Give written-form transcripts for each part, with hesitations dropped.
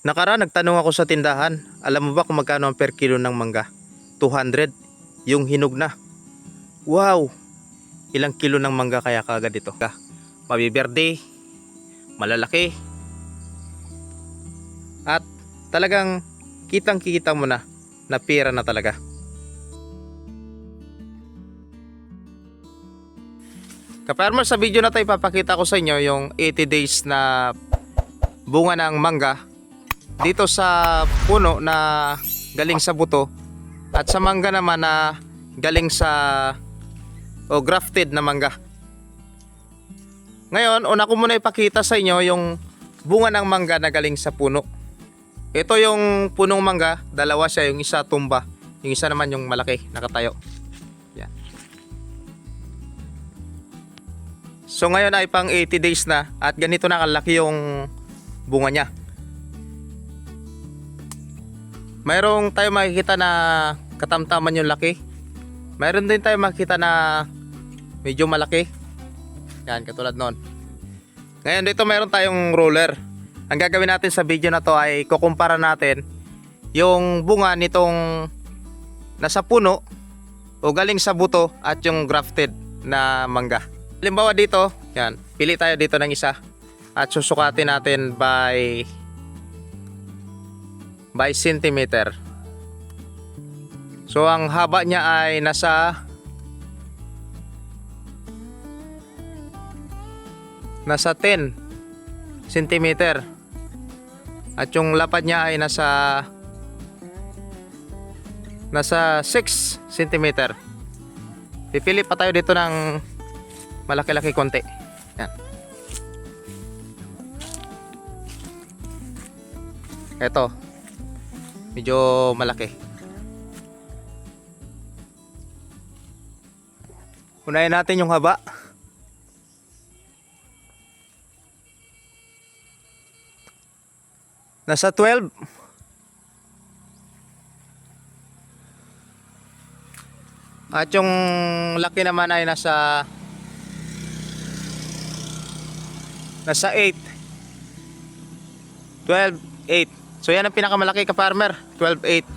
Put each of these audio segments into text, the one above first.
Nakaraan nagtanong ako sa tindahan, alam mo ba kung magkano ang per kilo ng mangga? 200, yung hinog na. Wow! Ilang kilo ng mangga kaya kagad ito? Mabiberde, malalaki, at talagang kitang kikita mo na pera na talaga. Kaparmer, sa video na tayo ipapakita ko sa inyo yung 80 days na bunga ng mangga dito sa puno na galing sa buto at sa mangga naman na galing sa grafted na mangga. Ngayon, una ko muna ipakita sa inyo yung bunga ng mangga na galing sa puno. Ito yung punong mangga, dalawa siya, yung isa tumba, yung isa naman yung malaki, nakatayo. Yan. So ngayon ay pang 80 days na at ganito na kalaki yung bunga niya. Mayroong tayo makikita na katamtaman yung laki. Mayroon din tayo makikita na medyo malaki. Yan, katulad noon. Ngayon dito mayroon tayong roller. Ang gagawin natin sa video na to ay kukumpara natin yung bunga nitong nasa puno o galing sa buto at yung grafted na mangga. Halimbawa dito, yan, pili tayo dito ng isa at susukatin natin by centimeter. So ang haba niya ay nasa 10 centimeter at yung lapad niya ay nasa 6 centimeter. Pipili pa tayo dito ng malaki-laki konti. Yan. Ito medyo malaki. Unahin natin yung haba. Nasa 12. At yung laki naman ay nasa 8. 12, 8. So yan ang pinakamalaki ka-farmer, 12.8.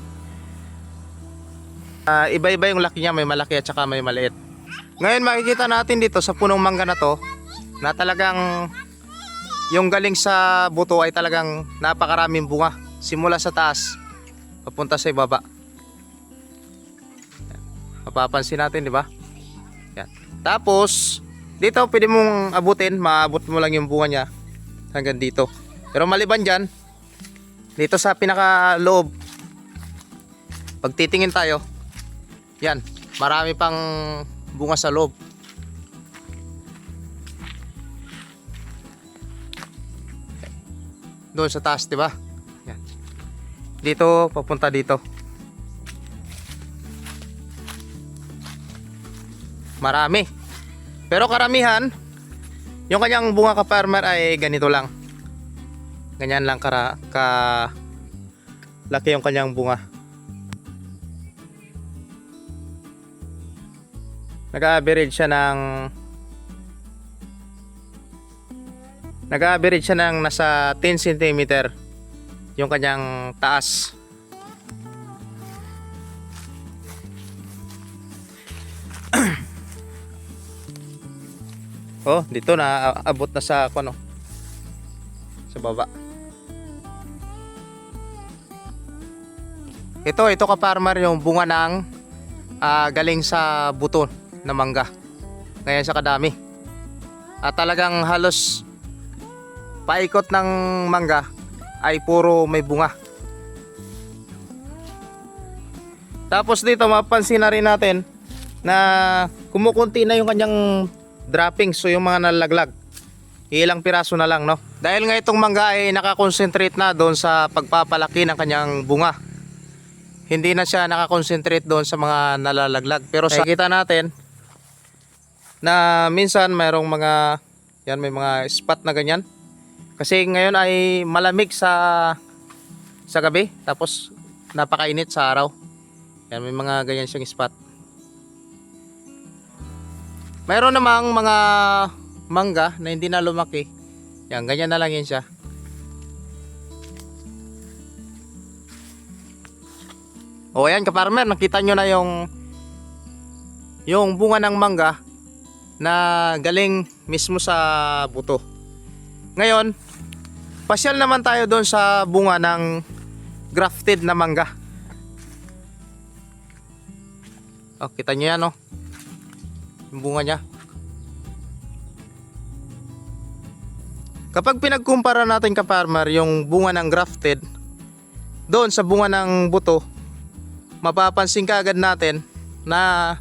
Iba-iba yung laki niya, may malaki at saka may maliit. Ngayon makikita natin dito sa punong mangga na to na talagang yung galing sa buto ay talagang napakaraming bunga. Simula sa taas papunta sa ibaba. Mapapansin natin, di ba? Yan. Tapos dito pwede mong abutin, maabot mo lang yung bunga niya hanggang dito. Pero maliban dyan, dito sa pinaka loob, pag titingin tayo, yan, marami pang bunga sa loob. Doon sa taas, di ba? Yan. Dito papunta dito. Marami. Pero karamihan, yung kanyang bunga ka-farmer ay ganito lang. Ganyan lang laki yung kanyang bunga. Nag-average siya ng nasa 10 cm yung kanyang taas. Oh, dito na abot na sa sa baba. Ito ka-farmer yung bunga ng galing sa buto na mangga. Ngayon sa kadami. At talagang halos paikot ng mangga ay puro may bunga. Tapos dito mapansin na rin natin na kumukunti na yung kanyang droppings, so yung mga nalalaglag. Ilang piraso na lang, no? Dahil nga itong mangga ay nakakonsentrate na doon sa pagpapalaki ng kanyang bunga. Hindi na siya nakakonsentrate doon sa mga nalalaglag. Pero nakikita natin na minsan mayroong mga may mga spot na ganyan. Kasi ngayon ay malamig sa gabi, tapos napakainit sa araw. Yan, may mga ganyan siyang spot. Mayroon namang mga mangga na hindi na lumaki. Yan, ganyan na lang yan siya. O ayan ka-farmer, nakita nyo na yung bunga ng mangga na galing mismo sa buto. Ngayon, pasyal naman tayo doon sa bunga ng grafted na mangga. O, kita nyo yan, yung bunga nya. Kapag pinagkumpara natin ka-farmer yung bunga ng grafted doon sa bunga ng buto, mapapansin ka agad natin na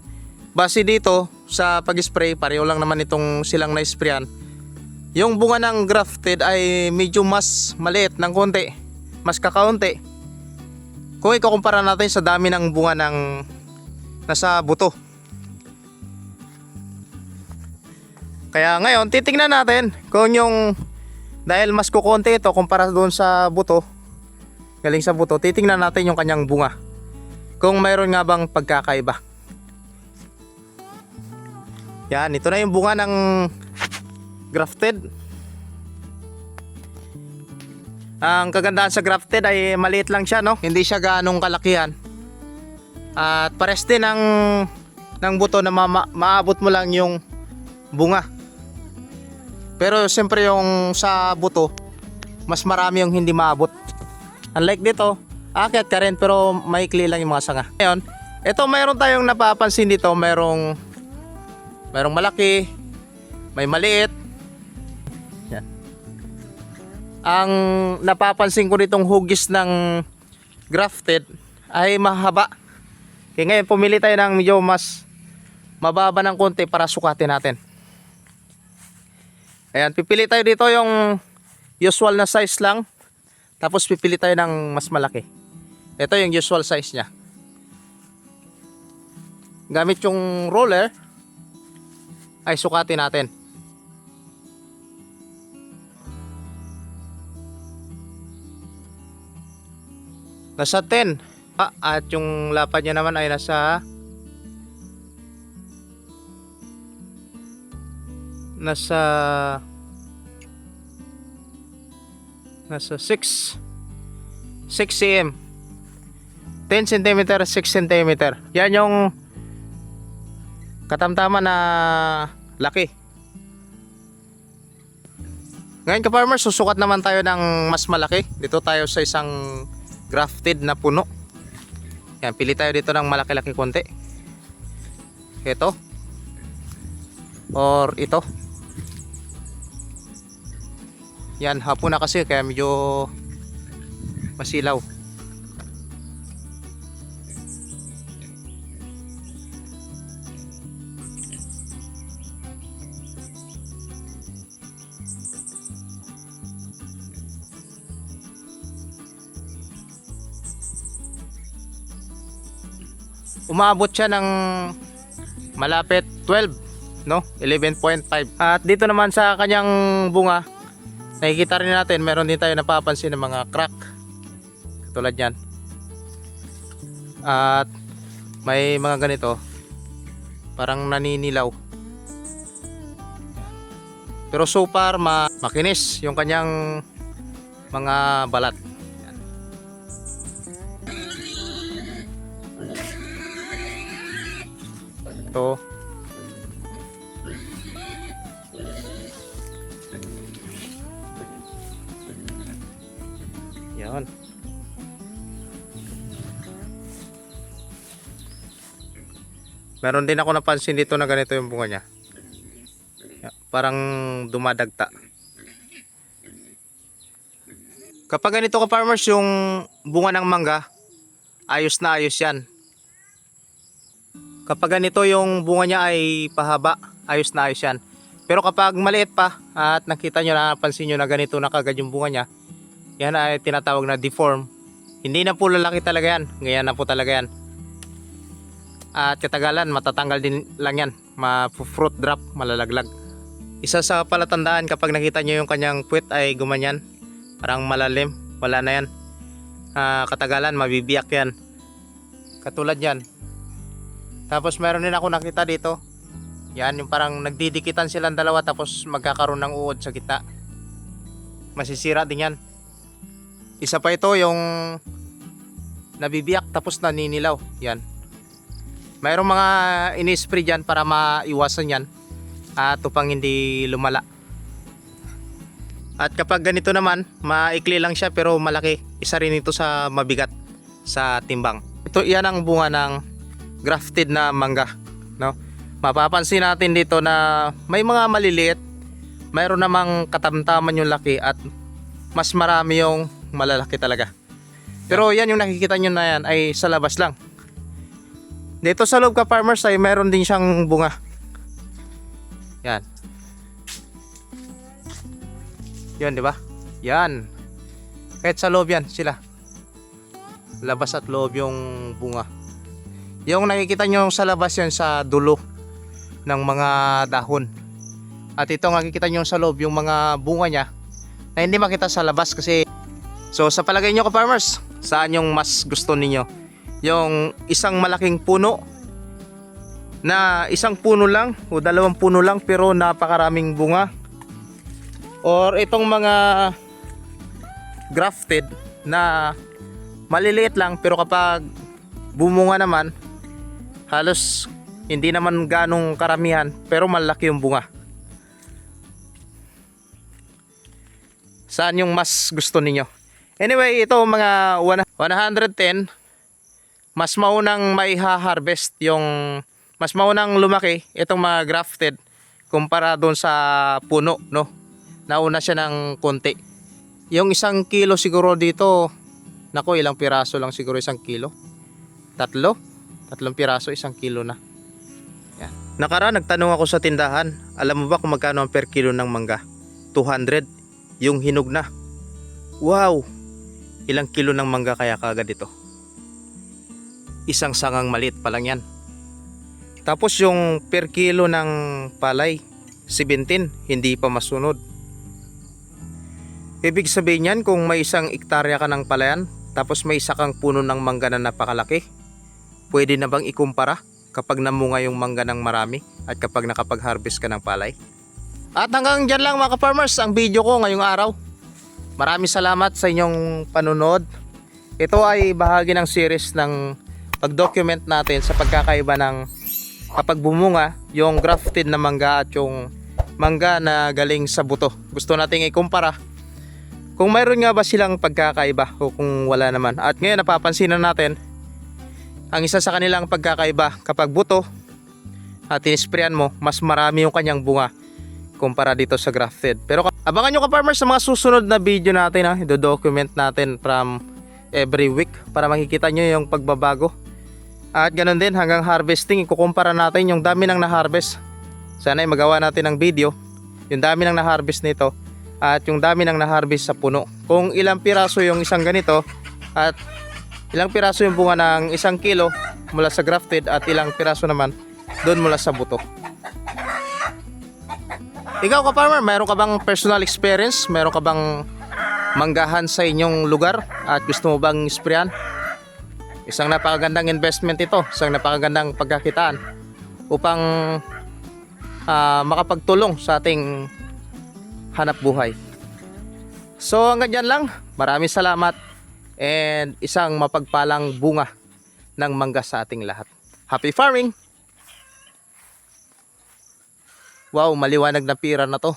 base dito sa pag-spray, pareho lang naman itong silang na-sprayan. Yung bunga ng grafted ay medyo mas maliit ng konti, mas kakaunti kung ikukumpara natin sa dami ng bunga ng nasa buto. Kaya ngayon titingnan natin kung dahil mas kukonti ito kumpara doon sa buto, galing sa buto, titingnan natin yung kanyang bunga kung mayroon nga bang pagkakaiba. Yan, ito na yung bunga ng grafted. Ang kagandahan sa grafted ay maliit lang siya, hindi siya gaanong kalakihan. At pares din ng buto na maabot mo lang yung bunga. Pero siyempre yung sa buto, mas marami yung hindi maabot. Unlike dito, aakyat ka rin pero maikli lang yung mga sanga. Ngayon, ito mayroon tayong napapansin dito, mayroong malaki, may maliit. Yan. Ang napapansin ko ditong hugis ng grafted ay mahaba. Kaya ngayon pumili tayo ng medyo mas mababa ng konti para sukatin natin. Ayan, pipili tayo dito yung usual na size lang. Tapos pipili tayo ng mas malaki. Ito yung usual size nya. Gamit yung roller ay sukatin natin. Nasa 10. At yung lapad niya naman ay nasa 6 cm, 10 cm, 6 cm. Yan yung katamtaman na laki. Ngayon ka-farmer, susukat naman tayo ng mas malaki. Dito tayo sa isang grafted na puno. Yan, pili tayo dito ng malaki-laki konti. Ito or ito. Yan, hapon na kasi kaya medyo masilaw. Umabot siya ng malapit 12, 11.5. At dito naman sa kanyang bunga, nakikita rin natin, meron din tayo napapansin ng mga crack katulad yan. At may mga ganito, parang naninilaw. Pero so far makinis yung kanyang mga balat. Ito. Yan. Meron din ako napansin dito na ganito yung bunga niya. Parang dumadagta. Kapag ganito ka farmers, yung bunga ng mangga, ayos na ayos yan. Kapag ganito yung bunga niya ay pahaba, ayos na ayos yan. Pero kapag maliit pa at nakita nyo, napansin nyo na ganito na kagad yung bunga niya, yan ay tinatawag na deform. Hindi na po lalaki talaga yan, ganyan na po talaga yan. At katagalan matatanggal din lang yan, ma-fruit drop, malalaglag. Isa sa palatandaan kapag nakita nyo yung kanyang puwet ay gumanyan, parang malalim, wala na yan. Katagalan mabibiyak yan, katulad yan. Tapos meron din ako nakita dito, yan yung parang nagdidikitan silang dalawa tapos magkakaroon ng uod sa gitna, masisira din yan. Isa pa ito, yung nabibiyak tapos naninilaw. Yan. Mayroong mga ini-spray dyan para maiwasan yan at upang hindi lumala. At kapag ganito naman, maikli lang siya pero malaki. Isa rin ito sa mabigat sa timbang. Ito yan ang bunga ng grafted na mangga, no? Mapapansin natin dito na may mga maliliit, mayroon namang katamtaman yung laki at mas marami yung malalaki talaga. Pero yan yung nakikita nyo na yan ay sa labas lang. Dito sa loob, ka-farmers, ay mayroon din siyang bunga. Yan. Yan, di ba? Yan. Kahit sa loob yan sila. Labas at loob yung bunga. Yung nakikita nyo sa labas yan sa dulo ng mga dahon. At ito nakikita nyo sa loob yung mga bunga niya na hindi makita sa labas kasi. So sa palagay nyo, ka-farmers, saan yung mas gusto ninyo? Yung isang malaking puno na isang puno lang o dalawang puno lang pero napakaraming bunga, or itong mga grafted na maliliit lang pero kapag bumunga naman halos hindi naman ganong karamihan pero malaki yung bunga? Saan yung mas gusto ninyo? Anyway, ito mga 110, mas maunang maiha-harvest yung mas maunang lumaki itong mga grafted kumpara doon sa puno, no? Nauna siya ng konti. Yung 1 kilo siguro dito, nako, ilang piraso lang siguro 1 kilo? Tatlong piraso, 1 kilo na. Yan. Nakaraan nagtanong ako sa tindahan, alam mo ba kung magkano ang per kilo ng mangga? 200, yung hinog na. Wow! Ilang kilo ng mangga kaya kagad ito? Isang sangang maliit pa lang yan. Tapos yung per kilo ng palay, 17, hindi pa masunod. Ibig sabihin yan, kung may 1 hektarya ka ng palayan, tapos may isa kang puno ng mangga na napakalaki, pwede na bang ikumpara kapag namunga yung mangga ng marami at kapag nakapag-harvest ka ng palay? At hanggang dyan lang mga ka-farmers ang video ko ngayong araw. Maraming salamat sa inyong panunod. Ito ay bahagi ng series ng pag-document natin sa pagkakaiba ng kapag bumunga yung grafted na mangga at yung mangga na galing sa buto. Gusto nating ikumpara kung mayroon nga ba silang pagkakaiba o kung wala naman. At ngayon napapansin na natin ang isa sa kanilang pagkakaiba, kapag buto at inisprayan mo, mas marami yung kanyang bunga kumpara dito sa grafted. Pero abangan nyo, ka-farmers, sa mga susunod na video natin, ha. I-document natin from every week para makikita nyo yung pagbabago. At ganun din hanggang harvesting, ikukumpara natin yung dami ng na-harvest. Sana ay magawa natin ng video yung dami ng na-harvest nito at yung dami ng na-harvest sa puno. Kung ilang piraso yung isang ganito at ilang piraso yung bunga ng 1 kilo mula sa grafted at ilang piraso naman doon mula sa buto. Ikaw, ka-farmer, mayroon ka bang personal experience? Mayroon ka bang manggahan sa inyong lugar at gusto mo bang isprayan? Isang napakagandang investment ito, isang napakagandang pagkakitaan upang makapagtulong sa ating hanap buhay. So hanggang dyan lang, maraming salamat and isang mapagpalang bunga ng mangga sa ating lahat. Happy farming! Wow, maliwanag na pira na to.